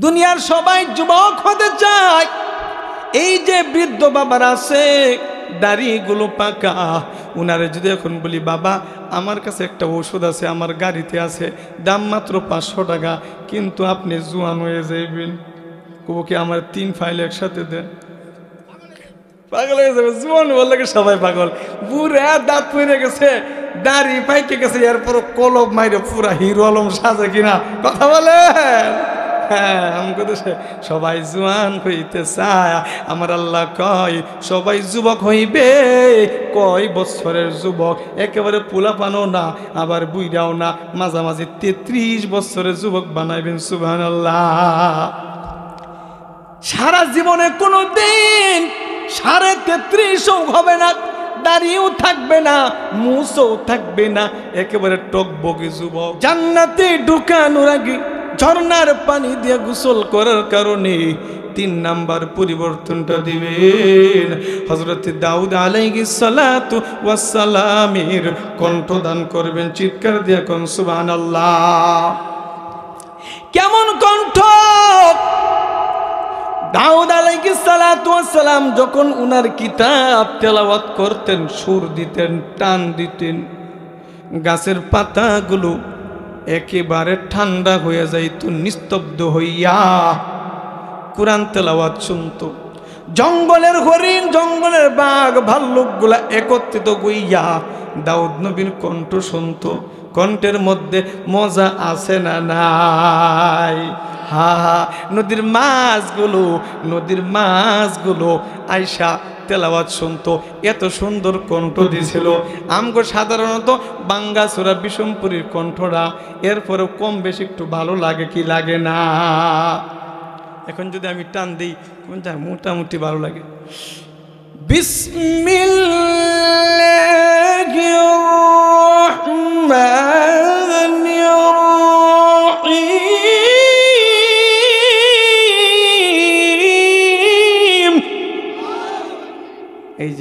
দুনিয়ার সবাই যুবক হতে চায়। এই যে বৃদ্ধ বাবার আছে দাড়িগুলো পাকা, উনারে যদি এখন বলি বাবা আমার কাছে একটা ওষুধ আছে, আমার গাড়িতে আছে, দাম মাত্র 500 টাকা, কিন্তু আপনি জোয়ান হয়ে যাইবেন, কবো কি আমার 3 ফাইল একসাথে দেন? পাগল হয়ে যাবে। জোয়ান বললে সবাই পাগল। বুড়া দাঁত পড়ে গেছে, দাড়ি পাইকে গেছে, এরপর কলব মাইরে পুরা হিরো আলম সাজে কিনা কথা বলে। হ্যাঁ, আমাকে তো সবাই জোয়ান হইতে চায়। আমার আল্লাহ কয় সবাই যুবক হইবে। কয় বছরের যুবক? একেবারে পোলাপানও না, আবার বুইড়াও না, মাঝামাঝি 33 বছরের যুবক বানাইবেন। সুবহানাল্লাহ। সারা জীবনে কোনো দিন 33.5 হবে না, দাড়িও থাকবে না, মুছও থাকবে না, একেবারে টকবকে যুবক। জান্নাতে ঢুকানোর আগে ঝর্ণার পানি দিয়ে গোসল করার কারণে 3 নাম্বার পরিবর্তনটা দিবেন। হযরত দাউদ আলাইহিস সালাতু ওয়াস সালামের কণ্ঠদান করবেন। চিৎকার দিয়ে কোন সুবহানাল্লাহ। কেমন কণ্ঠ! দাউদ আলাইহিস সালাতু ওয়াস সালাম যখন উনার কিতাব তেলাওয়াত করতেন, সুর দিতেন, টান দিতেন, গাছের পাতাগুলো একেবারে ঠান্ডা হয়ে যাইত, নিস্তব্ধ হইয়া কুরআন তেলাওয়াত শুনত। জঙ্গলের হরিণ, জঙ্গলের বাঘ, ভাল্লুকগুলা একত্রিত হইয়া দাউদ নবীর কণ্ঠ শুনত। কণ্ঠের মধ্যে মজা আছে না নাই? হা হা। নদীর মাছগুলো আয়সা তেলাওয়াত শুনতো, এত সুন্দর কণ্ঠ দিছিল। আমগো সাধারণত বাঙ্গা সুরা বিষমপুরীর কণ্ঠরা এরপরে কম বেশি একটু ভালো লাগে কি লাগে না? এখন যদি আমি টান দিই কোনটা মোটামুটি ভালো লাগে? বিসমিল্লাহির রহমানির রহিম। এই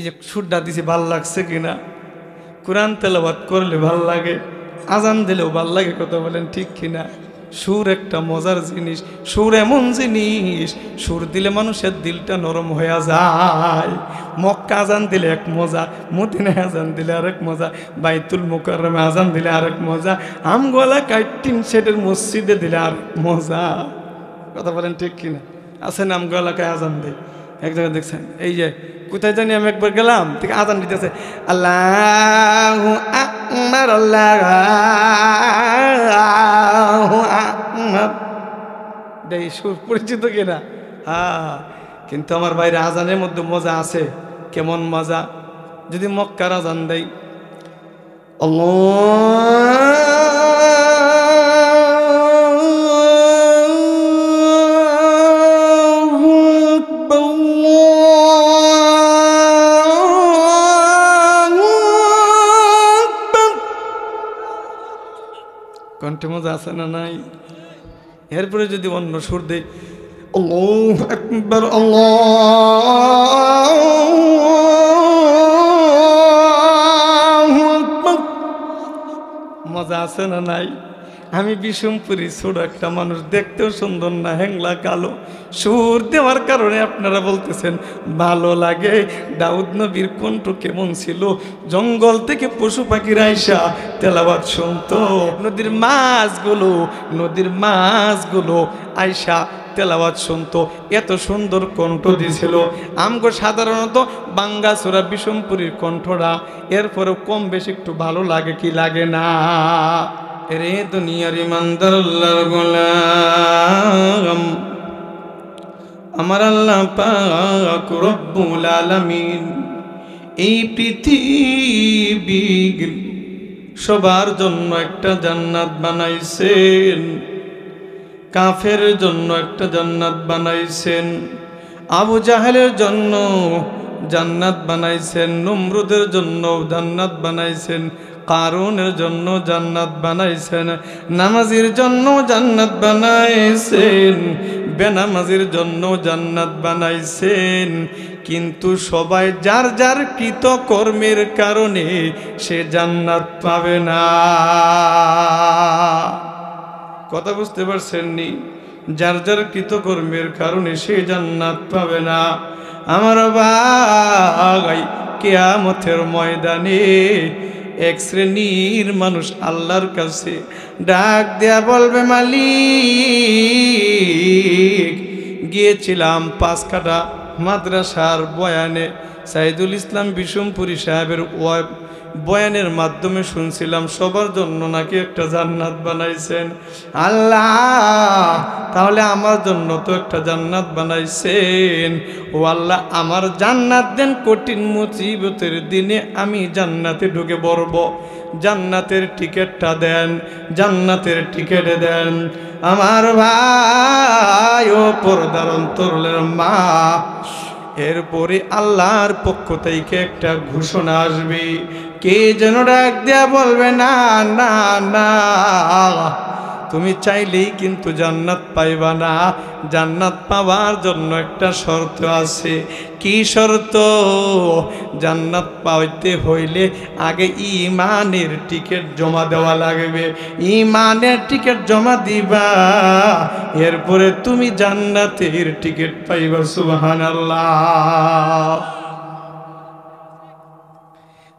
যে সুরটা দিছি, ভাল লাগছে কিনা? কোরআন তেলাওয়াত করলে ভাল লাগে, আজান দিলেও ভাল লাগে, কথা বলেন ঠিক কিনা? সুর একটা মজার জিনিস। সুর এমন জিনিস, সুর দিলে মানুষের দিলটা নরম হয়ে যায়। মক্কা আজান দিলে এক মজা, মদিনায় আজান দিলে আরেক মজা, বাইতুল মুকাররমে আজান দিলে আরেক মজা, আমগোলা কাইটিন সেটের মসজিদে দিলে আরেক মজা, কথা বলেন ঠিক কিনা? আছে না আমগোলাকায় আজান দেয় এক জায়গায়, দেখছেন? এই যে কোথায় জানি আমি একবার গেলাম, ঠিক আজান দিতেছে আল্লাহু আকবার, আল্লাহু আকবার। দেই সুর পরিচিত কিনা? হ্যাঁ, কিন্তু আমার বাইরে আজানের মধ্যে মজা আছে। কেমন মজা? যদি মক্কার আজান দেই, আল্লাহ কণ্ঠে মজা আছে না নাই? এরপরে যদি অন্য সুর দেই, আল্লাহু আকবার, আল্লাহু আকবার, মজা আছে না নাই? আমি বিষমপুরি ছোট একটা মানুষ, দেখতেও সুন্দর না, হ্যাংলা কালো। সুর দেওয়ার কারণে আপনারা বলতেছেন ভালো লাগে। দাউদ নবীর কণ্ঠ কেমন ছিল! জঙ্গল থেকে পশু পাখির আইসা তেলাওয়াত শুনতো। নদীর মাছগুলো আইসা তেলাওয়াত শুনতো, এত সুন্দর কণ্ঠ দিছিল। আমগো সাধারণত বাঙ্গা সুরা বিষমপুরীর কণ্ঠরা এরপরেও কম বেশি একটু ভালো লাগে কি লাগে না? রে দুনিয়ার ইমানদার আল্লাহর গোলাম, আমার আল্লাহ পাক রব্বুল আলামিন এই পৃথিবী সবার জন্য একটা জান্নাত বানাইছেন। কাফের জন্য একটা জান্নাত বানাইছেন, আবু জাহেলের জন্য জান্নাত বানাইছেন, নমরুদের জন্য জান্নাত বানাইছেন, কারুনের জন্য জান্নাত বানাইছেন, নামাজির জন্য জান্নাত বানাইছেন, বেনামাজির জন্য জান্নাত বানাইছেন। কিন্তু সবাই যার যার কৃত কর্মের কারণে সে জান্নাত পাবে না। কথা বুঝতে পারছেন নি? যার যার কৃতকর্মের কারণে সে জান্নাত পাবে না। আমার ভাই, কিয়ামতের ময়দানে এক শ্রেণীর মানুষ আল্লাহর কাছে ডাক দেয়া বলবে, মালিক, গিয়েছিলাম 5 কাঠা মাদ্রাসার বয়ানে, সাইদুল ইসলাম বিশমপুরি সাহেবের বয়ানের মাধ্যমে শুনছিলাম সবার জন্য নাকি একটা জান্নাত বানাইছেন। আল্লাহ, তাহলে আমার জন্য তো একটা জান্নাত বানাইছেন। ও আল্লাহ, আমার জান্নাত দেন, কঠিন মুসিবতের দিনে আমি জান্নাতে ঢুকে পড়ব। জান্নাতের টিকিটটা দেন, জান্নাতের টিকিট দেন। আমার ভাই ও পর্দার অন্তরের মা, এরপরে আল্লাহর পক্ষ থেকে একটা ঘোষণা আসবে। কে যেন ডাক দেয়া বলবে, না না না, তুমি চাইলেই কিন্তু জান্নাত পাইবা না। জান্নাত পাওয়ার জন্য একটা শর্ত আছে। কি শর্ত? জান্নাত পাইতে হইলে আগে ঈমানের টিকিট জমা দেওয়া লাগবে। ঈমানের টিকিট জমা দিবা, এরপরে তুমি জান্নাতের টিকিট পাইবা। সুবহানাল্লাহ।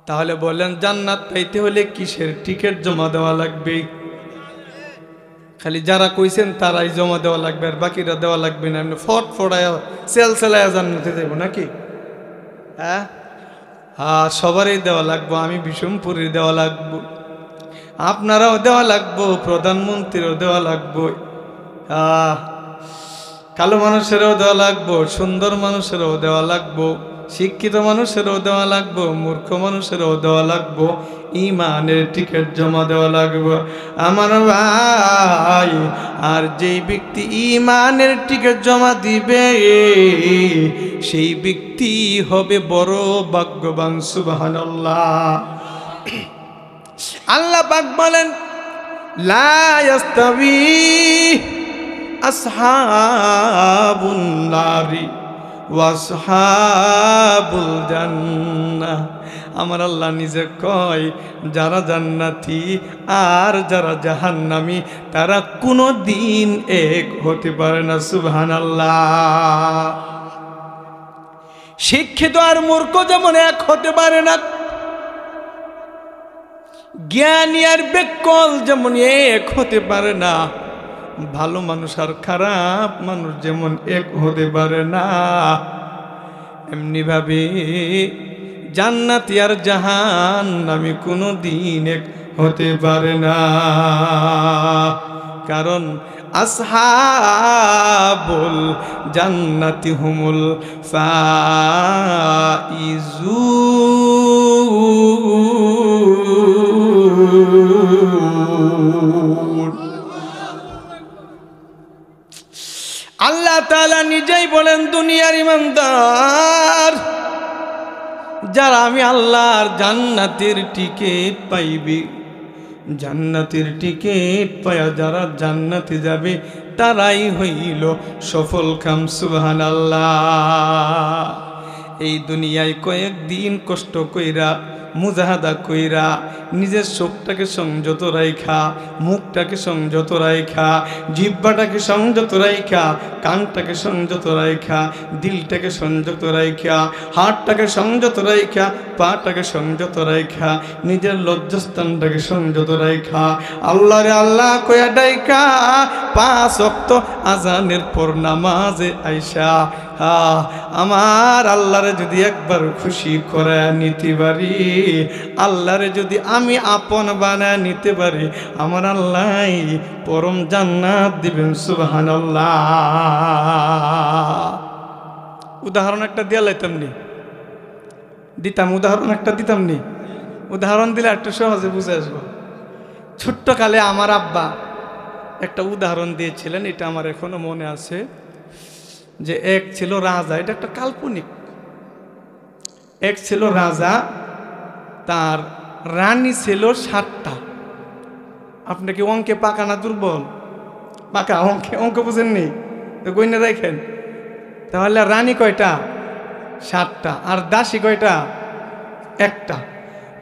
তাহলে বলেন, জান্নাত পাইতে হলে কিসের টিকিট জমা দেওয়া লাগবে? খালি যারা কইছেন তারাই জমা দেওয়া লাগবে, আর বাকিরা দেওয়া লাগবে না। এমনি ফটফটায় সেলসেলায় জান্নাতে যাবো নাকি? হ্যাঁ, সবারই দেওয়া লাগবো। আমি বিশমপুরের দেওয়া লাগবো, আপনারাও দেওয়া লাগবো, প্রধানমন্ত্রীরও দেওয়া লাগবো, কালো মানুষেরও দেওয়া লাগবো, সুন্দর মানুষেরও দেওয়া লাগবো, শিক্ষিত মানুষেরও দেওয়া লাগবো, মূর্খ মানুষেরও দেওয়া লাগবো। ঈমানের টিকিট জমা দেওয়া লাগবে আমার ভাই। আর যেই ব্যক্তি ঈমানের টিকিট জমা দিবে সেই ব্যক্তি হবে বড় ভাগ্যবান। সুবহানাল্লাহ। আল্লাহ পাক বলেন, লা ইয়াস্তাবি আসহাবুন নারি ওয়াসহাবুল জান্নাহ। আমার আল্লাহ নিজে কয়, যারা জান্নাতি আর যারা জাহান্নামী তারা কোনো দিন এক হতে পারে না। সুবহানাল্লাহ। শিক্ষিত আর মূর্খ যেমন এক হতে পারে না, জ্ঞানী আর বেকল যেমন এক হতে পারে না, ভালো মানুষ আর খারাপ মানুষ যেমন এক হতে পারে না, এমনি ভাবে জান্নাতি আর জাহান্নামী কোনো দিন এক হতে পারে না। কারণ আসহাবুল জান্নাতি হুমুল ফাইজুন। আল্লাহ তাআলা নিজেই বলেন, দুনিয়ার ইমানদার যারা আমি আল্লাহর জান্নাতের টিকিট পাইবে, জান্নাতের টিকিট পায়া যারা জান্নাতে যাবে তারাই হইল সফল কাম। সুবহানাল্লাহ। এই দুনিয়ায় কয়েকদিন কষ্ট কইরা, মুজাহাদা কইরা, নিজের চোখটাকে সংযত রাইখা, মুখটাকে সংযত রাইখা, জিহ্বাটাকে সংযত রাইখা, কানটাকে সংযত রাইখা, দিলটাকে সংযত রাইখা, হাতটাকে সংযত রাইখা, পাটাকে সংযত রাইখা, নিজের লজ্জাস্থানটাকে সংযত রাইখা, আল্লাহরে আল্লাহ কয়া ডাইকা 5 ওয়াক্ত আজানের পর নামাজে আইসা আমার আল্লাহরে যদি একবার খুশি করে নিতে পারি, আল্লাহরে যদি আমি আপন বানায় নিতে পারি, আমার আল্লাহ পরম জান্নাত দিবেন। সুবহানাল্লাহ। উদাহরণ একটা দিয়া লাইতাম নি, উদাহরণ একটা দিতাম নি। উদাহরণ দিলে একটু সহজে বুঝে আসবো। ছোট্টকালে আমার আব্বা একটা উদাহরণ দিয়েছিলেন, এটা আমার এখনো মনে আছে। যে এক ছিল রাজা, এটা একটা কাল্পনিক। এক ছিল রাজা, তার রানী ছিল 7টা। আপনি কি অঙ্কে পাকা না দুর্বল? পাকা। অঙ্ক বুঝেননি তো গইনা রাখেন। তাহলে রানী কয়টা? 7টা। আর দাসী কয়টা? 1টা।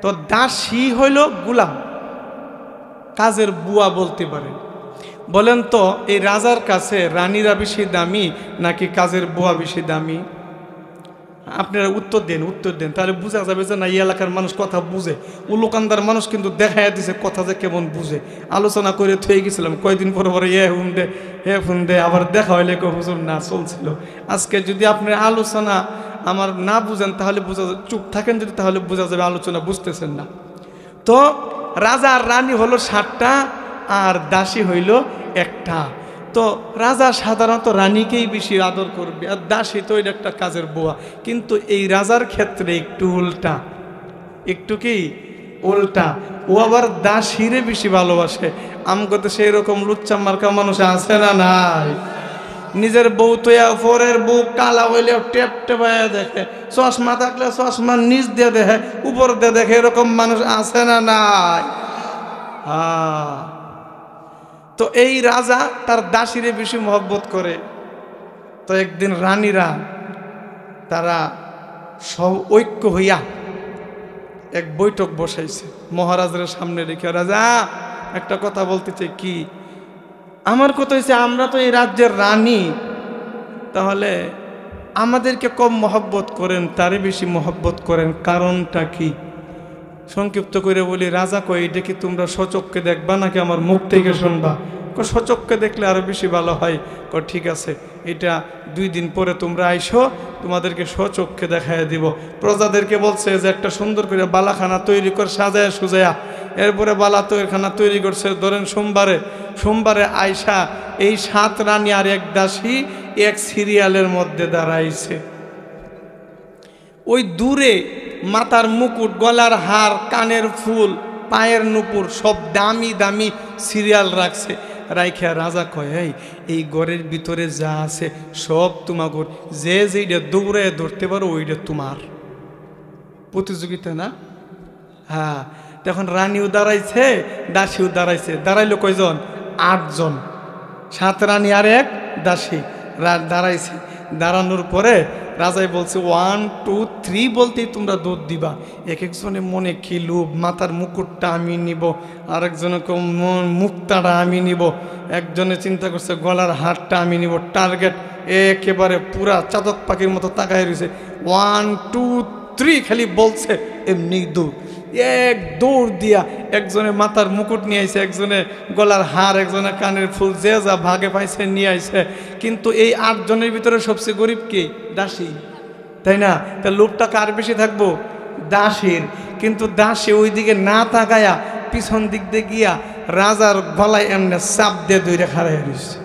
তো দাসী হইল গোলাম, কাজের বুয়া বলতে পারেন। বলেন তো এই রাজার কাছে রানীরা বেশি দামি নাকি কাজের বুয়া বেশি দামি? আপনারা উত্তর দেন, তাহলে বোঝা যাবে যে না এই এলাকার মানুষ কথা বুঝে। উলোকান্দার মানুষ কিন্তু দেখাইয়া দিছে কথা যে কেমন বুঝে। আলোচনা করে থয়ে গেছিলাম কয়দিন পরে পরে হে ফোন দে আবার দেখা হইলে হুজুর না চলছিল। আজকে যদি আপনার আলোচনা আমার না বুঝেন তাহলে বোঝা যাবে, চুপ থাকেন যদি তাহলে বোঝা যাবে আলোচনা বুঝতেছেন না। তো রাজা আর রানী হলো 7টা আর দাসী হইল 1টা। তো রাজা সাধারণত রানীকেই বেশি আদর করবে, আর দাসী তো এটা একটা কাজের বুয়া। কিন্তু এই রাজার ক্ষেত্রে একটু উল্টা, একটু কি উল্টা, ও আবার দাসীরে বেশি ভালোবাসে। আমগতে সেই রকম লুচ্চা মার্কা মানুষ আছে না নাই? নিজের বউ তো পরের বউ কালা হইলে টেপ টেপায়া দেখে, চশমা থাকলে চশমা নিচ দিয়ে দেখে, উপর দিয়ে দেখে, এরকম মানুষ আছে না নাই? তো এই রাজা তার দাসীরে বেশি মহব্বত করে। তো একদিন রানীরা তারা সব ঐক্য হইয়া এক বৈঠক বসাইছে মহারাজের সামনে রেখে। রাজা একটা কথা বলতে চাই। কি? আমার কথা হয়েছে আমরা তো এই রাজ্যের রানী, তাহলে আমাদেরকে কম মহব্বত করেন তারে বেশি মহব্বত করেন, কারণটা কি? সংক্ষিপ্ত করে বলি, রাজা কয় এটা কি তোমরা সচক্ষে দেখবা নাকি আমার মুখ থেকে শুনবা? সচক্ষে দেখলে আরো বেশি ভালো হয়। ঠিক আছে, এটা 2 দিন পরে তোমরা আইসো, তোমাদেরকে সচক্ষে দেখায় দিব। প্রজাদেরকে বলছে যে একটা সুন্দর করে বালাখানা তৈরি করে সাজায়া সুজায়া, এরপরে বালা তৈরিখানা তৈরি করছে ধরেন সোমবারে আইসা এই 7 রানী আর 1 দাসী এক সিরিয়ালের মধ্যে দাঁড়াইছে। ওই দূরে মাথার মুকুট, গলার হার, কানের ফুল, পায়ের নুপুর সব দামি দামি সিরিয়াল রাখছে। রাইখা রাজা কয় এই ঘরের ভিতরে যা আছে সব তোমাগর, যে যেইটা দৌড়ায় ধরতে পারো ওইটা তোমার। প্রতিযোগিতা না? হ্যাঁ। তখন রানীও দাঁড়াইছে, দাসীও দাঁড়াইছে। দাঁড়াইলো কয়জন? 8 জন। 7 রানী আর 1 দাসী দাঁড়াইছে। দাঁড়ানোর পরে রাজাই বলছে 1 2 3 বলতেই তোমরা দৌড় দিবা। এক একজনের মনে কি লোভ, মাথার মুকুটটা আমি নিব, আরেকজনে মুক্তাটা আমি নিব, একজনে চিন্তা করছে গলার হারটা আমি নিব। টার্গেট একেবারে পুরা চাতক পাখির মতো তাকায় রয়েছে। 1 2 3 খালি বলছে, এমনি দৌড়। এক দৌড় দিয়া একজনে মাথার মুকুট নিয়ে আইছে, একজনে গলার হার, একজনে কানের ফুল, যে যা ভাগে পাইছে নিয়ে আইছে। কিন্তু এই 8 জনের ভিতরে সবচেয়ে গরিব কে? দাসী, তাই না? তা লোভটা কার বেশি থাকবো? দাসীর। কিন্তু দাসী ওই দিকে না তাকায়া পিছন দিক দিয়ে গিয়া রাজার গলায় এমনি চাপ দিয়ে ধরে খাড়াই রয়েছে।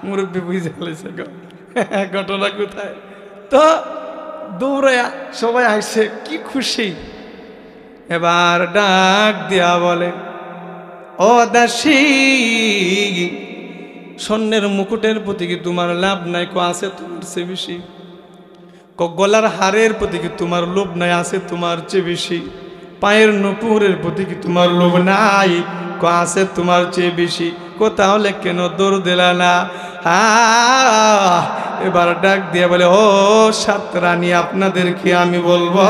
মুরব্বী বুঝে ফেলেছে ঘটনা কোথায়। তো দৌড়ায়া সবাই আইসে, কি খুশি। এবার ডাক দিয়া বলে, ও দাসী, স্বর্ণের মুকুটের প্রতি কি তোমার লাভ নাই? আছে তোমার চেয়ে বেশি। গলার হারের প্রতি কি তোমার লোভ নাই? আছে তোমার চেয়ে বেশি। পায়ের নুপুরের প্রতি কি তোমার লোভ নাই? আছে তোমার চেয়ে বেশি। তাহলে কেন দৌড় দিলা না? এবার ডাক দিয়ে বলে, ও 7 রানী, আপনাদেরকে আমি বলবো,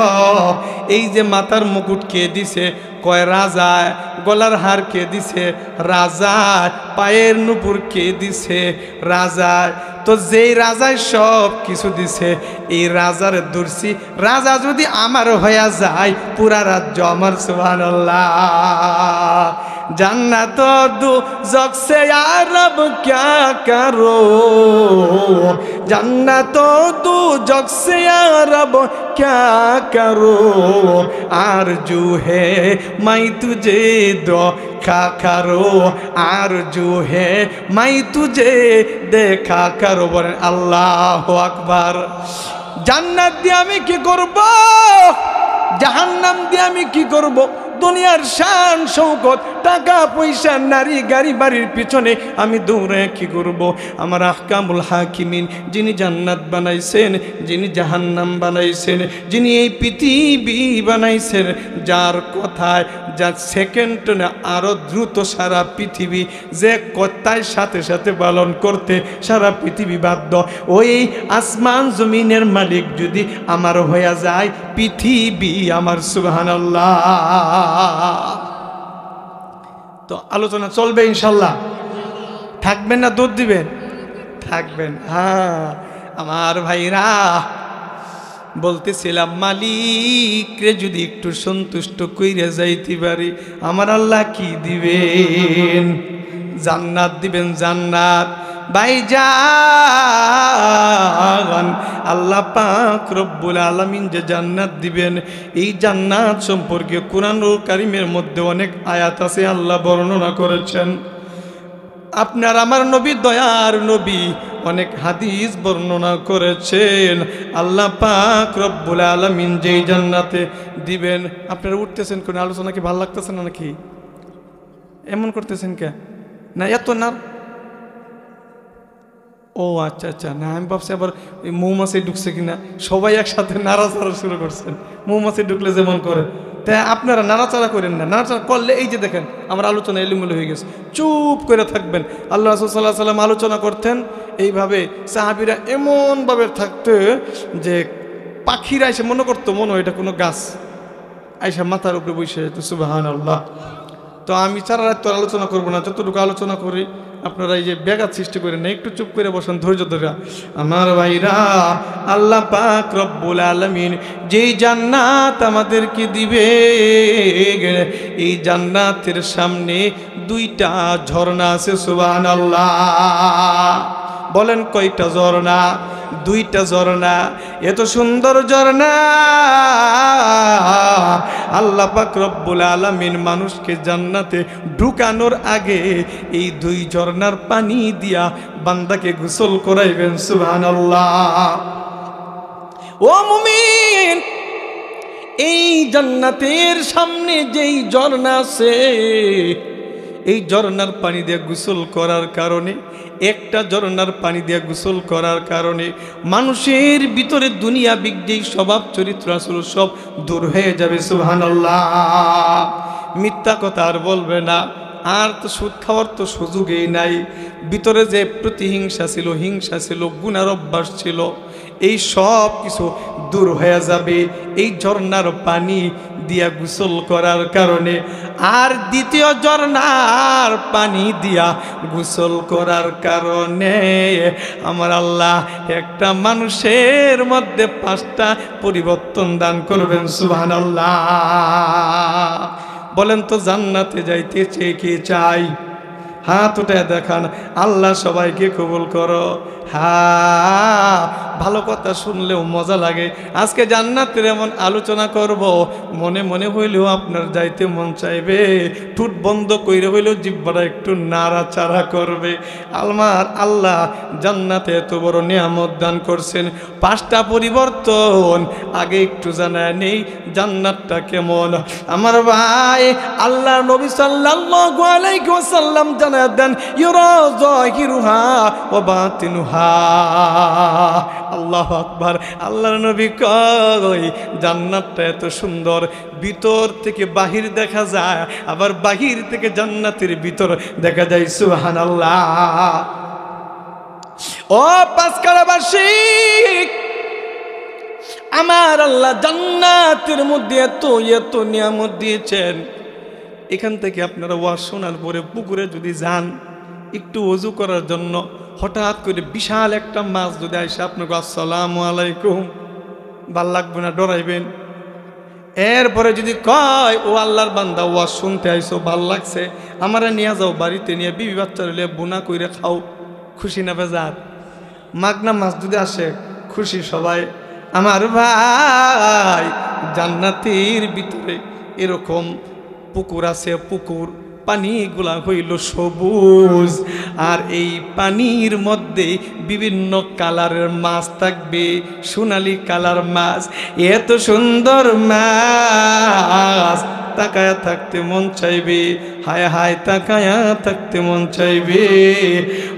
এই যে মাথার মুকুট কে দিছে? কয় রাজা। গলার হার কে দিছে? রাজা। পায়ের নুপুর কে দিছে? রাজা। তো যেই রাজায় সব কিছু দিছে, এই রাজার দর্শি। রাজা যদি আমার হইয়া যায়, পুরা রাজ্য আমার। সুবহানাল্লাহ। जन्नत दोज़ख से या रब क्या करो, जन्नत दोज़ख से या रब क्या करो, आरज़ू है मैं तुझे देखा करो, आरज़ू है मैं तुझे देखा करो। बोलें अल्लाहु अकबर। জান্নাত দিয়ে আমি কি করব, জাহান্নাম দিয়ে আমি কি করব? দুনিয়ার শান শৌকত, টাকা পয়সা, নারী গাড়ি বাড়ির পিছনে আমি দৌড়ে কি করব? আমার আহকামুল হাকিমিন, যিনি জান্নাত বানাইছেন, যিনি জাহান্নাম বানাইছেন, যিনি এই পৃথিবী বানাইছেন, যার কথায় যা সেকেন্ড না আরো দ্রুত সারা পৃথিবী যে কথায় সাথে সাথে পালন করতে সারা পৃথিবী বাধ্য, ওই আসমান জমিনের মালিক যদি আমার হয়ে যায়, পৃথিবী আমার। সুবহানাল্লাহ। তো আলোচনা চলবে ইনশাল্লাহ, থাকবেন না দৌড় দিবেন? থাকবেন। হ্যাঁ আমার ভাইরা, বলতেছিলাম মালিকরে যদি একটু সন্তুষ্ট কইরা যাইতে পারি, আমার আল্লাহ কি দিবেন? জান্নাত দিবেন, জান্নাত। ভাইজান, আল্লাহ পাক রব্বুল আলামিন যে জান্নাত দিবেন, এই জান্নাত সম্পর্কে কুরআনুল কারীমের মধ্যে অনেক আয়াত আছে, আল্লাহ বর্ণনা করেছেন। আপনার আমার নবী, দয়ার নবী, অনেক হাদিস বর্ণনা করেছেন। আল্লাহ পাক রব্বুল আলামিন যেই জান্নাতে দিবেন। আপনারা উঠতেছেন, কোন আলোচনা কি ভালো লাগতেছে না নাকি? এমন করতেছেন কে? না এত না, ও আচ্ছা আচ্ছা, না আমি ভাবছি আবার ওই মৌমাছি ঢুকছে কিনা, সবাই একসাথে নাড়াচাড়া শুরু করছেন। মৌমাছি ঢুকলে যেমন করে, তাই আপনারা নাড়াচাড়া করেন না। নাড়াচাড়া করলে এই যে দেখেন আমার আলোচনা এলোমেলো হয়ে গেছে। চুপ করে থাকবেন। আল্লাহ রাসূল সাল্লাল্লাহু আলাইহি সাল্লাম আলোচনা করতেন এইভাবে, সাহাবীরা এমনভাবে থাকতে যে পাখিরা এসে মনে করতো মনে হয় এটা কোনো গাছ, আইসা মাথার উপরে বসে যেত। সুবহানাল্লাহ। তো আমি সারা রাত তো আলোচনা করবো না, যতটুকু আলোচনা করি আপনারা এই যে ব্যাঘাত সৃষ্টি করেন না, একটু চুপ করে বসেন ধৈর্য ধরে। আমার ভাইরা, আল্লাহ পাক রব্বুল আলামিন যেই জান্নাত আমাদেরকে দিবে, এই জান্নাতের সামনে দুইটা ঝর্ণা আছে। সুবহানাল্লাহ। বলেন কয়টা ঝর্ণা? দুইটা ঝর্ণা। এত সুন্দর ঝর্ণা আল্লাহ পাক রব্বুল আলামিন মানুষকে জান্নাতে ঢুকানোর আগে এই দুই ঝর্ণার পানি দিয়া বান্দাকে গোসল করাইবেন। সুবহানাল্লাহ। ও মুমিন, এই জান্নাতের সামনে যেই ঝর্ণা আছে, এই ঝর্ণার পানি দিয়ে গোসল করার কারণে, একটা ঝর্ণার পানি দিয়ে গোসল করার কারণে মানুষের ভিতরে দুনিয়া বিজ্ঞানী স্বভাব চরিত্র আসলে সব দূর হয়ে যাবে। সুবহানাল্লাহ। মিথ্যা কথা আর বলবে না, আর তো সুদ খাওয়ার তো সুযোগই নাই। ভিতরে যে প্রতিহিংসা ছিল, হিংসা ছিল, গুনার অভ্যাস ছিল, এই সব কিছু দূর হয়ে যাবে এই ঝর্ণার পানি দিয়া গোসল করার কারণে। আর দ্বিতীয় ঝর্ণার পানি দিয়া গোসল করার কারণে আমার আল্লাহ একটা মানুষের মধ্যে 5টা পরিবর্তন দান করবেন। সুবহানাল্লাহ। বলেন তো জান্নাতে যাইতে চেয়ে কে চাই? হাত উঠে দেখান। আল্লাহ সবাইকে কবুল করো। হ্যাঁ, ভালো কথা শুনলেও মজা লাগে। আজকে জান্নাতের এমন আলোচনা করব, মনে মনে হইলেও আপনার যাইতে মন চাইবে, ঠোঁট বন্ধ কইরে হইলেও জিহ্বাটা একটু নাড়াচাড়া করবে। আমার আল্লাহ জান্নাতে এত বড় নিয়ামত দান করছেন। 5টা পরিবর্তন আগে একটু জানায় নেই জান্নাতটা কেমন। আমার ভাই, আল্লাহ নবী সাল্লাল্লাহু আলাইহি ওয়াসাল্লাম জানায় দেন, ইউরা যাহিরুহা ওয়া বাতিনুহা। আল্লাহু আকবার। আল্লাহর নবী কয় জান্নাতটা এত সুন্দর, ভিতর থেকে বাহির দেখা যায়, আবার বাহির থেকে জান্নাতের ভিতর দেখা যায়। সুবহানাল্লাহ। ও পাঁচকাড়াবাসী, আমার আল্লাহ জান্নাতের মধ্যে এত এত নিয়ামত দিয়েছেন। এখান থেকে আপনারা ওয়াজ শোনার পরে পুকুরে যদি যান একটু ওযু করার জন্য, হঠাৎ করে বিশাল একটা মাছ যদি আইসা আপনাকে আসসালামু আলাইকুম, ভাল লাগবে না? ডরাইবেন। এরপরে যদি কয় ও আল্লাহর বান্দা, ওয়াজ শুনতে আইসো, ভাল লাগছে, আমারে নিয়ে যাও বাড়িতে, নিয়ে বিবি বাচ্চা হইলে বুনা কইরে খাও, খুশি না বেজার? মাগনা মাছ যদি আসে খুশি সবাই। আমার ভাই, জান্নাতের ভিতরে এরকম পুকুর আছে, পুকুর পানিগুলা হইল সবুজ, আর এই পানির মধ্যে বিভিন্ন কালারের মাছ থাকবে, সোনালি কালার মাছ। এত সুন্দর মাছ তাকায়া থাকতে মন চাইবে, হায় হায় তাকায়া থাকতে মন চাইবে।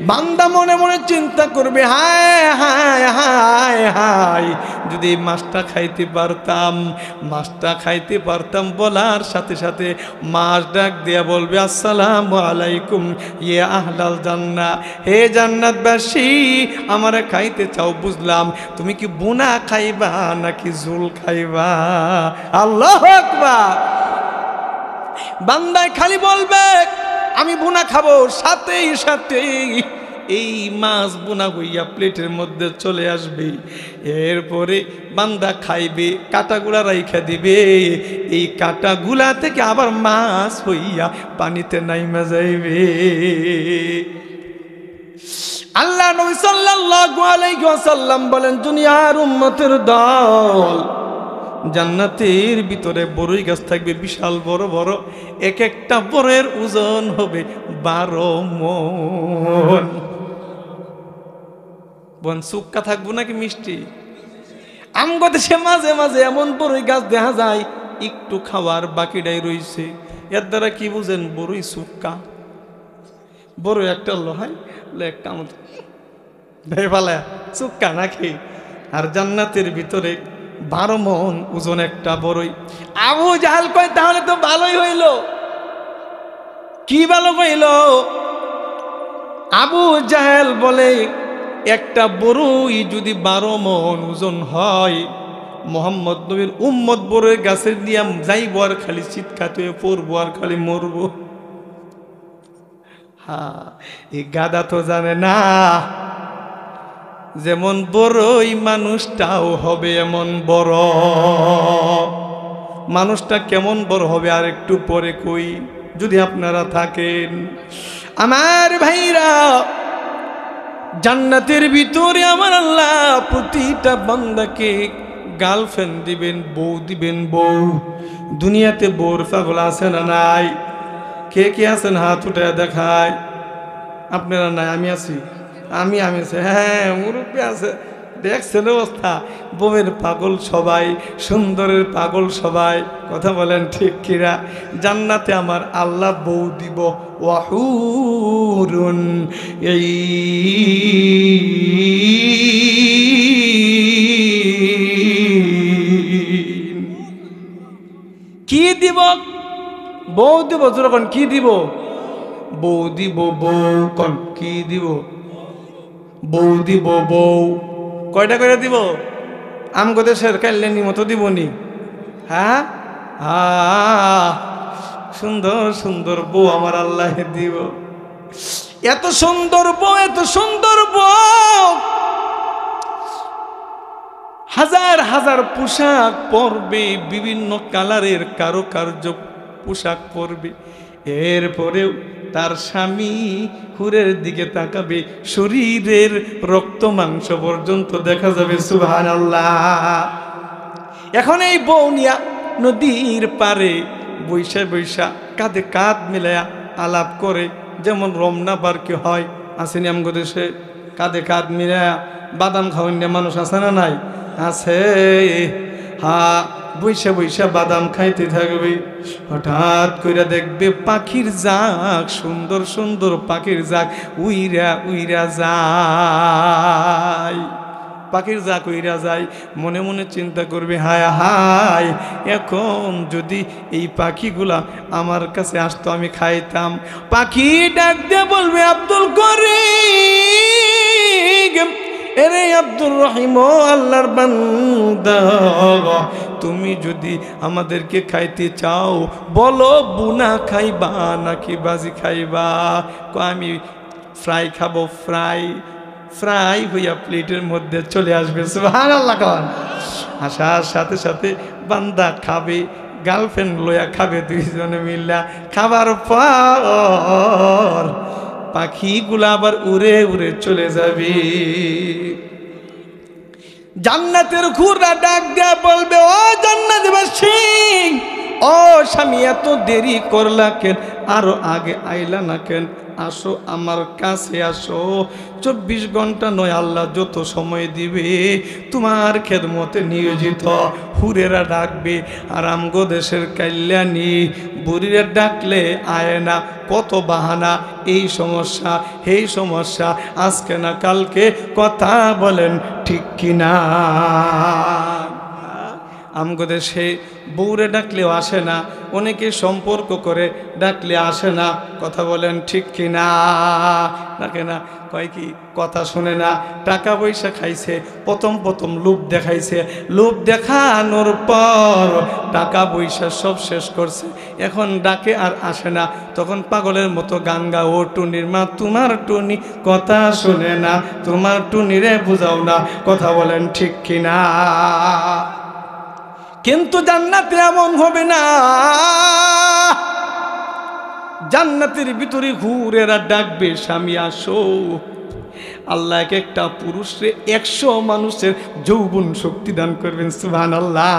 বান্দা মনে মনে চিন্তা করবে, হায় হায় হায় হায়, যদি মাছটা খাইতে পারতাম, মাছটা খাইতে পারতাম। বলার সাথে সাথে মাছ ডাক দিয়া বলবে, আসসালামু আলাইকুম ইয়া আহলাল জান্নাহ, হে জান্নাতবাসী, আমারে খাইতে চাও বুঝলাম, তুমি কি বুনা খাইবা নাকি ঝোল খাইবা? আল্লাহু আকবার। বান্দায় খালি বলবে, আমি বোনা খাবো, সাথেই সাথে এই মাছ বোনা হইয়া প্লেটের মধ্যে চলে আসবে। এরপরে বান্দা খাইবে, কাঁটাগুলা রাইখা দিবে, এই কাঁটাগুলা থেকে আবার মাছ হইয়া পানিতে নাইমা যাইবে। আল্লাহ নবী সাল্লাল্লাহু আলাইহি ওয়াসাল্লাম বলেন, দুনিয়ার উম্মতের দল, জান্নাতের ভিতরে বড়ই গাছ থাকবে বিশাল বড় বড়, এক একটা বড়ের ওজন হবে 12 মণ। বোন সুক্কা থাকবো নাকি মিষ্টি? আমগো দেশে মাঝে মাঝে এমন বড়ই গাছ দেখা যায়, একটু খাওয়ার বাকিটাই রইছে। এর দ্বারা কি বুঝেন? বড়ই সুক্কা, বড় একটা লোহাই একটা আমাদের ভাইপালা সুক্কা নাকি। আর জান্নাতের ভিতরে 12 মণ ওজন একটা বড়ই। আবু জাহাল কয়, তাহলে তো ভালোই হইল। কি ভালো হইল? আবু জাহাল বলে, একটা বড়ই যদি 12 মণ ওজন হয়, মোহাম্মদ নবীর উম্মত বড়ই গাছের দিয়া যাইব আর খালি চিৎকাতে পড়বো আর খালি মরবো। হ্যাঁ, এই গাদা তো জানে না যেমন বড়ই মানুষটাও হবে এমন বড়। মানুষটা কেমন বড় হবে আর একটু পরে কই, যদি আপনারা থাকেন। আমার ভাইরা, জান্নাতের ভিতরে আমার আল্লাহ প্রতিটা বান্দাকে গার্লফ্রেন্ড দিবেন, বউ দিবেন। বউ দুনিয়াতে বউর পাগল আছে না নাই? কে কে আছেন হাত উঠে দেখায়। আপনারা নাই? আমি আছি, আমি আছি। হ্যাঁ, মুরব্বী আছে। দেখছেন অবস্থা? বউয়ের পাগল সবাই, সুন্দরের পাগল সবাই। কথা বলেন ঠিক কিরা? জান্নাতে আমার আল্লাহ বউ দিব, ওয়াহুরুন, এই কি দিব? বউ দিব। যখন কি দিব? বউ দিব। বউ কোন কি দিব? বউ দিব। বউ কয়টা করে দিব? আমগো দেশের কাল্যাণী মতো দিবনি? হ্যাঁ, সুন্দর সুন্দর বউ আমার আল্লাহ দিব। এত সুন্দর বউ, এত সুন্দর বউ, হাজার হাজার পোশাক পরবে, বিভিন্ন কালারের কারুকার্য পোশাক পরবে। এরপরেও তার স্বামী হুরের দিকে তাকাবে, শরীরের রক্ত মাংস পর্যন্ত দেখা যাবে। সুবহানাল্লাহ। এখন এই বউ নিয়া নদীর পারে বৈশা বৈশা কাঁধে কাঁধ মিলায়া আলাপ করে, যেমন রমনা পার্কে হয়, আসেনি আমগো দেশে? কাঁধে কাঁধ মিলায়া বাদাম খাওয়ান মানুষ আছে না নাই? আছে। হ্যাঁ, বৈশা বৈশা বাদাম খাইতে থাকবে। হঠাৎ করে দেখবে পাখির জাক, সুন্দর সুন্দর পাখির জাক উইরা উইরা যায়। পাখির জাক উইরা যায়। মনে মনে চিন্তা করবে, হায় হায়, এখন যদি এই পাখিগুলা আমার কাছে আসতো আমি খাইতাম। পাখি ডাক দিয়ে বলবে, আব্দুল করিম, এরে আব্দুর রহিম, আল্লাহর বান্দা, তুমি যদি আমাদেরকে খাইতে চাও বলো, বুনা খাইবা নাকি বাজি খাইবা? আমি ফ্রাই খাবো। ফ্রাই ফ্রাই হইয়া প্লেটের মধ্যে চলে আসবে। সুবহানাল্লাহ। কোন আসার সাথে সাথে বান্দা খাবে, গার্লফ্রেন্ড লইয়া খাবে, দুইজনে মিল্লা। খাবার পর পাখিগুলা আবার উড়ে উড়ে চলে যাবে। জান্নাতের হুররা ডাক দিয়া বলবে, ও জান্নাতবাসী, ও স্বামী, এত দেরি করলা কেন? আরো আগে আইলা না কেন? আসো আমার কাছে আসো। 24 ঘন্টা নয়, আল্লাহ যত সময় দিবে তোমার খেদমতে নিয়োজিত। হুরেরা ডাকবে। আর আমগো দেশের কাল্যাণী বুড়িরা ডাকলে আয় না, কত বাহানা, এই সমস্যা এই সমস্যা, আজকে না কালকে। কথা বলেন ঠিক কিনা? আমগো দেশে বউরে ডাকলেও আসে না, অনেকে সম্পর্ক করে ডাকলে আসে না। কথা বলেন ঠিক কি না? ডাকে না, কয় কি কথা শুনে না। টাকা পয়সা খাইছে, প্রথম প্রথম লোভ দেখাইছে, লোভ দেখানোর পর টাকা পয়সা সব শেষ করছে, এখন ডাকে আর আসে না। তখন পাগলের মতো গান গা, ও টুনির মা তোমার টুনি কথা শুনে না, তোমার টুনিরে বুঝাও না। কথা বলেন ঠিক কি না? কিন্তু জান্নাতে এমন হবে না। জান্নাতের ভিতরে হুরেরা ডাকবে, স্বামী আসো। আল্লাহ এক একটা পুরুষে 100 মানুষের যৌবন শক্তি দান করবেন। সুবহানাল্লাহ।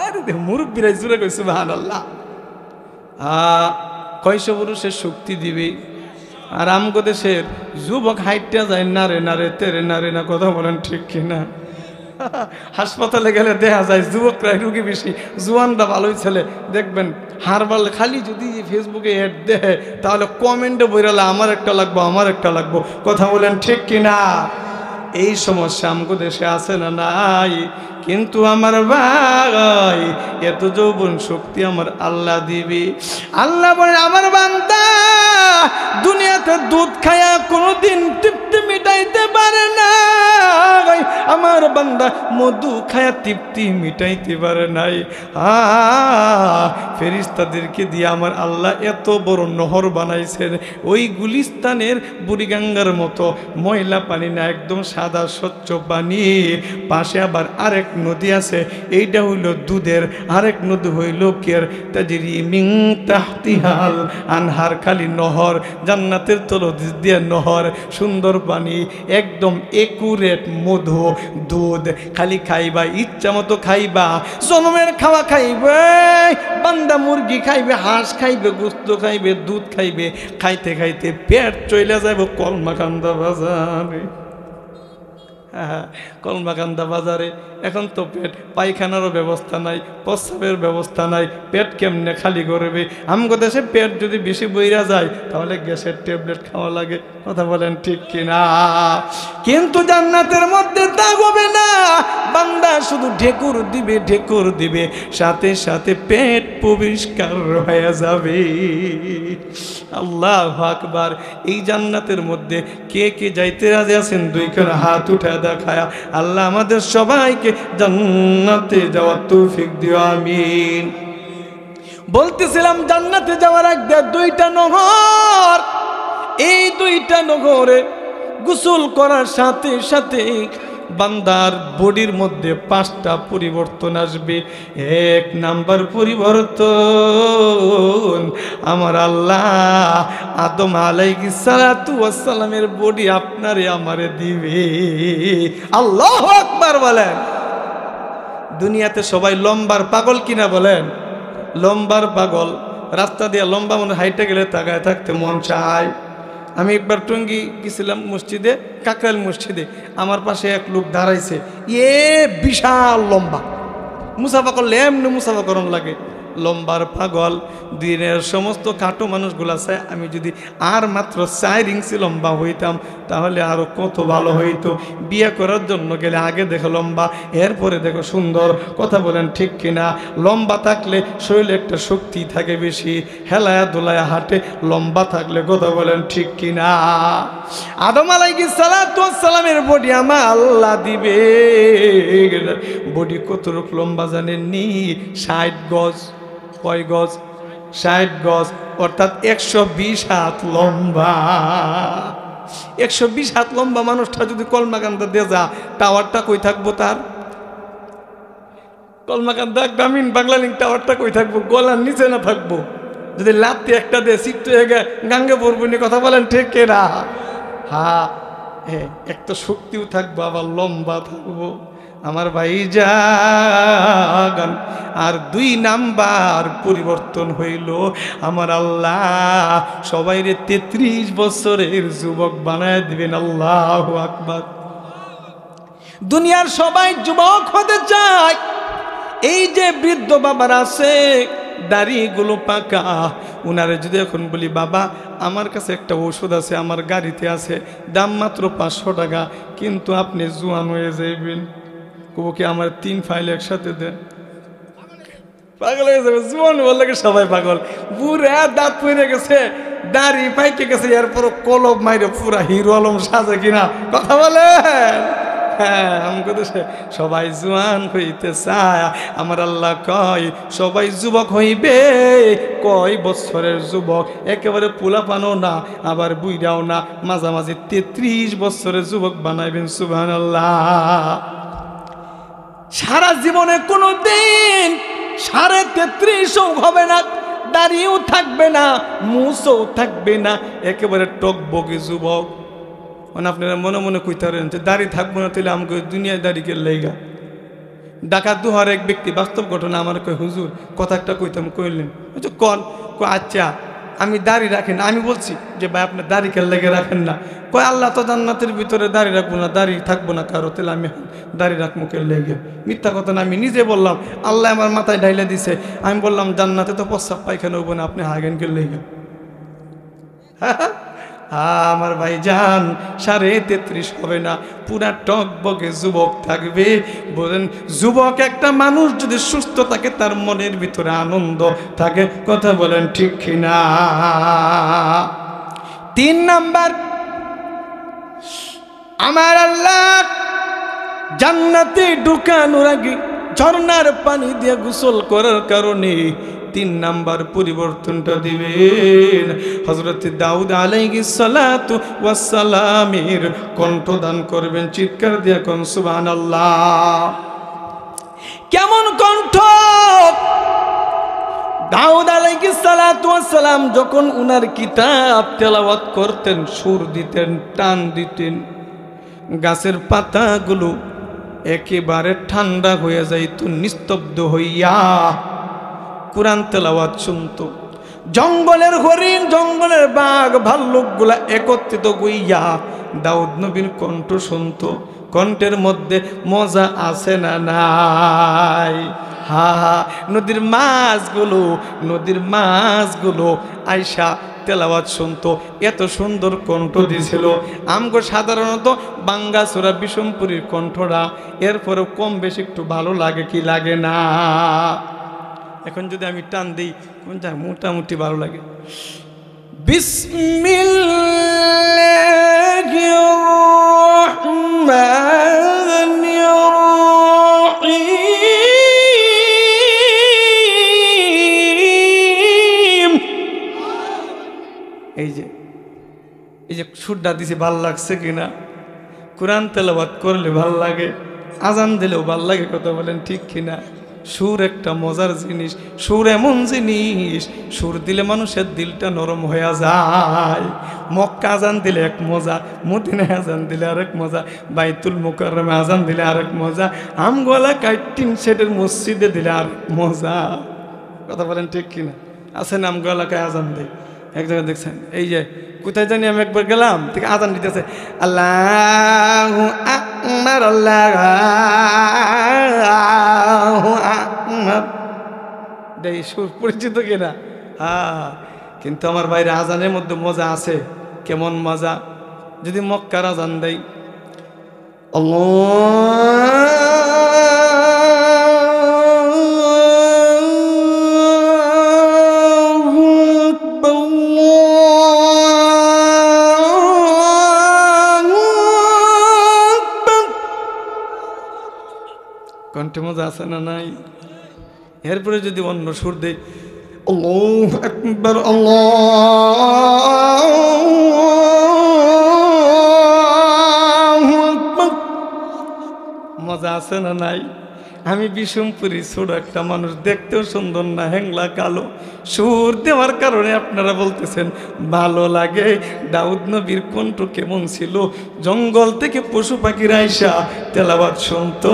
আরে মুরব্বীরা জুড়ে কই সুবহানাল্লাহ। কয়শো পুরুষের শক্তি দিবে। আর আমগো দেশের যুবক হাইটটা যায় নারে নারে তেরে নারে না। কথা বলেন ঠিক কিনা? হাসপাতালে গেলে দেখা যায় যুবকরা রুগী বেশি, জুয়ানরা ভালোই ছেলে। দেখবেন হারবাল খালি যদি ফেসবুকে অ্যাড দেয় তাহলে কমেন্টে বইরালে আমার একটা লাগবো, আমার একটা লাগবো। কথা বলেন ঠিক কিনা? এই সমস্যা আমগো দেশে আছে না নাই? কিন্তু আমার ভাই এত যৌবন শক্তি আমার আল্লাহ দিবি। আল্লাহ বলে আমার বান্দা দুনিয়াতে দুধ খায়া কোনোদিন তৃপ্তি মিটাইতে পারে না। আমার বান্দা মধু খায়া তৃপ্তি মিটাইতে পারে নাই। ফেরেশতাদেরকে দিয়ে আমার আল্লাহ এত বড় নহর বানাইছেন, ওই গুলিস্তানের বুড়িগঙ্গার মতো ময়লা পানি না, একদম সাদা স্বচ্ছ পানি। পাশে আবার আরেক নদী আছে, এইটা হইল দুধের, আরেক নদী হইল কের তাজরি মিন তাহতিহাল আনহার, খালি নহর, জান্নাতের তলদেশ দিয়ে নহর, সুন্দর পানি, একদম একুরেট মধু, দুধ। খালি খাইবা, ইচ্ছা মতো খাইবা, জনমের খাওয়া খাইবে, বান্দা মুরগি খাইবে, হাঁস খাইবে, গোস্ত খাইবে, দুধ খাইবে, খাইতে খাইতে পেট চলে যাবে কলমাকান্দা বাজারে। হ্যাঁ, কলমাকান্দা বাজারে এখন তো পেট পায়খানারও ব্যবস্থা নাই, প্রস্রাবের ব্যবস্থা নাই, পেট কেমনে খালি করবে? আমগো দেশে পেট যদি বেশি বইরা যায় তাহলে গ্যাসের ট্যাবলেট খাওয়া লাগে। কথা বলেন ঠিক কিনা? কিন্তু জান্নাতের মধ্যে তা হবে না। বান্দা শুধু ঢেকুর দিবে, ঢেকুর দিবে, সাথে সাথে পেট পরিষ্কার হয়ে যাবে। আল্লাহু আকবার। এই জান্নাতের মধ্যে কে কে যাইতে রাজি আছেন? 2 খানা হাত উঠা দেখায়া আল্লাহ আমাদের সবাইকে জান্নাতে যাওয়ার তৌফিক দিও, আমিন। বলতেছিলাম জান্নাতে যাওয়ার আগে 2টা নহর, এই 2টা নহরে গোসল করার সাথে সাথে বান্দার বডির মধ্যে 5টা পরিবর্তন আসবে। 1 নাম্বার পরিবর্তন, আমার আল্লাহ আদম আলাইহিস সালাতু ওয়াস সালামের বডি আপনারে আমারে দিবে। আল্লাহু আকবার বলেন। দুনিয়াতে সবাই লম্বার পাগল কিনা বলেন? লম্বার পাগল। রাস্তা দিয়ে লম্বা মনে হাইটে গেলে তাকায় থাকতে মন চায়। আমি একবার টঙ্গী গেছিলাম মসজিদে, কাকরাইল মসজিদে, আমার পাশে এক লোক দাঁড়াইছে, বিশাল লম্বা, মুসাফা করলে এমনি মুসাফা করন লাগে। লম্বার পাগল। দিনের সমস্ত খাটো মানুষগুলা চায় আমি যদি আর মাত্র 4 ইঞ্চি লম্বা হইতাম তাহলে আরো কত ভালো হইতো। বিয়ে করার জন্য গেলে আগে দেখো লম্বা, এরপরে দেখো সুন্দর। কথা বলেন ঠিক কিনা? লম্বা থাকলে শরীরে একটা শক্তি থাকে বেশি, হেলায়া দোলায়া হাঁটে লম্বা থাকলে। কথা বলেন ঠিক কিনা? আদম আলাইহিস সালাতু ওয়াস সালামের বডি আমার আল্লাহ দিবে। বডি কতটুক লম্বা জানেননি? 60 গজ। কয় গজ? 60 গজ, অর্থাৎ 120 হাত লম্বা। 120 হাত লম্বা মানুষটা যদি কলমাকান্দা দিয়ে যা, টাওয়ারটা কই থাকবো তার? কলমাকান্দা গ্রামীণ বাংলা লিঙ্ক টাওয়ারটা কই থাকবো? গলার নিচে না থাকবো? যদি লাত্তি একটা দিয়ে চিত্ত গাঙ্গে পড়বো নি। কথা বলেন ঠিক কেনা? হ্যাঁ, একটা শক্তিও থাকবো, আবার লম্বা থাকবো। আমার ভাই জাগান। আর 2 নাম্বার পরিবর্তন হইল, আমার আল্লাহ সবাইরে 33 বছরের যুবক বানায় দিবেন। আল্লাহু আকবার। দুনিয়ার সবাই যুবক হতে চায়। এই যে বৃদ্ধ বাবার আছে, দাড়িগুলো পাকা, উনারে যদি এখন বলি বাবা আমার কাছে একটা ওষুধ আছে, আমার গাড়িতে আছে, দাম মাত্র 500 টাকা, কিন্তু আপনি জোয়ান হয়ে যাইবেন, কি আমার 3 ফাইল একসাথে দেন? পাগল হয়ে যাবে, জীবন বললে সবাই পাগল। বুড়া দাঁত পড়ে গেছে, দাড়ি পাইকে গেছে, এরপর কলব মাইরে পুরা হিরো আলম সাজে কিনা কথা বলে। হ্যাঁ, আমাকে তো সবাই জোয়ান হইতে চায়। আমার আল্লাহ কয় সবাই যুবক হইবে। কয় বছরের যুবক? একেবারে পোলাপানও না, আবার বুইরাও না, মাঝামাঝি 33 বছরের যুবক বানাইবেন। সুবহানাল্লাহ। সারা জীবনে কোনো দিন 33.5 হবে না, দাড়িও থাকবে না, মুছও থাকবে না, একেবারে টকবকে যুবক। মানে আপনারা মনে মনে কইতে পারেন যে দাড়ি থাকবো না, তাহলে আমাকে দুনিয়ায় দাড়িকে লেগা। ঢাকা দুহার এক ব্যক্তি, বাস্তব ঘটনা, আমার কয় হুজুর কথা একটা কইতাম, কইলেন কন? আচ্ছা আমি দাড়ি রাখেন। আমি বলছি যে ভাই আপনি দাড়িকে লেগে রাখেন না। কয় আল্লাহ তো জান্নাতের ভিতরে দাড়ি রাখবো না, দাড়ি থাকবো না কারো, তাহলে আমি দাড়ি রাখবো কে লেগে? মিথ্যা কথা না, আমি নিজে বললাম, আল্লাহ আমার মাথায় ঢাইলে দিছে। আমি বললাম জান্নাতে তো প্রস্রাব পায়খানা হবো না, আপনি হাগেন কে লেগে? আমার ভাই যান 33.5 হবে না, পুরা টকবকে যুবক থাকবে। বলেন যুবক একটা মানুষ যদি সুস্থ থাকে, তার মনের ভিতরে আনন্দ থাকে, কথা বলেন ঠিক কিনা? 3 নাম্বার, আমার আল্লাহ জান্নাতে ঢুকানোর আগে ঝর্ণার পানি দিয়ে গোসল করার কারণে 3 নাম্বার পরিবর্তনটা দিবেন। হযরত দাউদ আলাইহিস সালাতু ওয়াস সালামের কণ্ঠদান করবেন। চিৎকার দিয়ে কোন সুবহানাল্লাহ। কেমন কণ্ঠ! দাউদ আলাইহিস সালাতু ওয়াস সালাম যখন উনার কিতাব তেলাওয়াত করতেন, সুর দিতেন, টান দিতেন, গাছের পাতাগুলো একেবারে ঠান্ডা হয়ে যাইত, নিস্তব্ধ হইয়া কুরআন তেলাওয়াত শুনতো। জঙ্গলের হরিণ, জঙ্গলের বাঘ, ভাল্লুকগুলা একত্রিত হইয়া দাউদ নবীর কণ্ঠ শুনতো। কণ্ঠের মধ্যে মজা আছে না নাই? হা হা। নদীর মাছগুলো আয়সা তেলাওয়াত শুনতো। এত সুন্দর কণ্ঠ দিছিল। আমগো সাধারণত বাঙ্গা সুরা বিষমপুরীর কণ্ঠটা এরপরে কম বেশি একটু ভালো লাগে কি লাগে না? এখন যদি আমি টান দিই, কোনটা মোটামুটি ভালো লাগে? বিসমিল্লাহির রহমানির রহিম। এই যে সুরটা দিছি, ভাল লাগছে কিনা? কোরআন তেলাওয়াত করলে ভাল লাগে, আজান দিলেও ভাল লাগে, কথা বলেন ঠিক কিনা? সুর একটা মজার জিনিস। সুর এমন জিনিস, সুর দিলে মানুষের দিলটা নরম হয়ে যায়। মক্কা আজান দিলে এক মজা, মদিনায় আজান দিলে আরেক মজা, বাইতুল মুকাররমে আজান দিলে আরেক মজা, আমগোলা কাইটিন সেটের মসজিদে দিলে আরেক মজা, কথা বলেন ঠিক কিনা? আছেন আমগোলাকায় আজান দেয় এক জায়গায়, দেখছেন? এই যে কোথায় জানি আমি একবার গেলাম, ঠিক আজান দিতেছে, আল্লাহু আকবার, আল্লাহু আকবার। এই সুর পরিচিত কিনা? হ্যাঁ, কিন্তু আমার বাইরে আজানের মধ্যে মজা আছে। কেমন মজা? যদি মক্কার আজান দেয়, কণ্ঠে মজা আছে না নাই? এরপরে যদি অন্য সুর দেয়, আল্লাহু আকবার, আল্লাহু আকবার, মজা আছে না নাই? আমি বিষমপুরি ছোট একটা মানুষ, দেখতেও সুন্দর না, হ্যাংলা কালো। সুর দেওয়ার কারণে আপনারা বলতেছেন ভালো লাগে। দাউদ নবীর কণ্ঠ কেমন ছিল? জঙ্গল থেকে পশু পাখির আইসা তেলাওয়াত শুনতো।